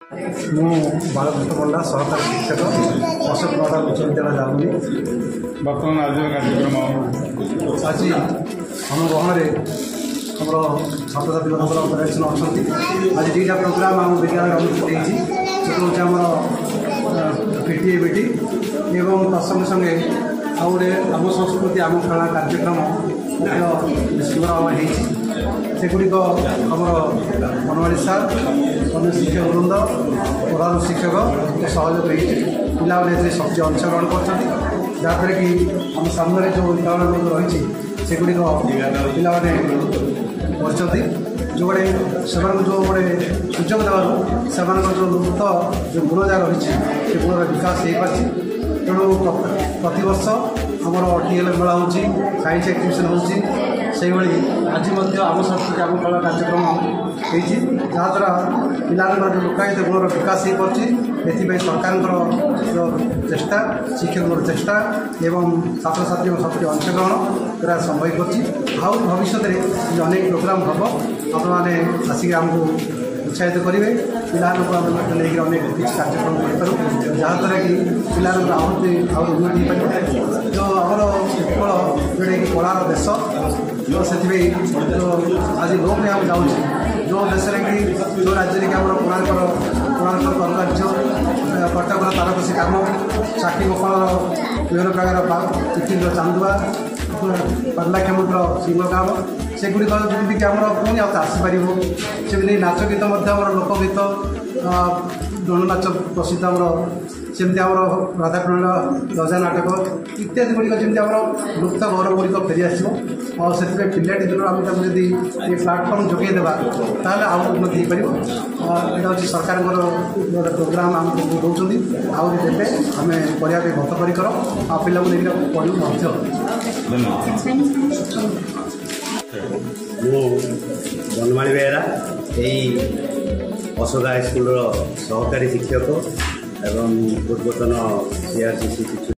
बालकृष्ण पंडा सहकारी शिक्षक अशोक नगर उच्च विद्यालय जाऊँगी। बर्तमान आज कार्यक्रम आज आम गहन आम छात्र छात्री पेरेन्ट्स अच्छा आज दुईटा प्रोग्राम आम विद्यालय अनुष्ठित होती आम पीटीए बीटी एवं तत्संगे संगे आउ गोटे आम संस्कृति आम खेला कार्यक्रम सुंदर सेगुड़िक आमर मनवाड़ी सार अन्य शिक्षक वृंद प्रधान शिक्षक सहयोग पाने सब अंशग्रहण कर जहाँफल कि आम सामने जो विद्यालय रही सेगुड़िक पाने जोड़े से जो गोटे सुजोग देवर से जो लुप्त जो गुण जहाँ रही गुणर विकास हो पार्टी तेणु प्रतिवर्ष आमर टीएल मेला हो साइंस एक्जिबिशन हो आज आम संस्कृति आम कला कार्यक्रम होद्वारा पिला जो लोकायत गुणर विकास हो पार्टी सरकार जो चेष्टा शिक्षक चेष्टा एवं छात्र छात्री सबके अंशग्रहण पूरा संभव कर भविष्य में अनेक प्रोग्राम हम आपने आसिक आमको उत्साहित करेंगे पिला लेकिन अनेक किसी कार्यक्रम करूँ जहाँद्वारा कि पिला आहरी उन्नति पार जो आमर उत्कल जोटा कि कलार देश तो से जो आज लोक आम जाऊँ जो देश कि जो राज्य कि आम कोणार्क करुकार्य कटकर तारकसी कम चाकी गोपाल विभिन्न प्रकार चिकिर चांदुआ पार्लाखेमुद्र सिंह काम सेगुड़िक जमीक आम पुणी आसपार से नाच गीत लोकगीत गणनाच प्रसिद्ध आमर सेमती आम राधाकृष्ण रजा नाटक इत्यादि गुड़िक जमी आम लुप्त गौरव गुड़िक फेरी आसो से पिलाटी दिन आम जब ये प्लाटफर्म जोगेदेवा ताल आउ उन्नति हो पार यहाँ हूँ सरकार गोटे प्रोग्राम आमको दौरान आहरी देते आम पढ़ा बद्धपरिकर आ पिला पढ़ू बनमाणी बेहरा यही अशोक हाईस्कल सहकारी शिक्षक एवं पूर्वतन सीआरसीसी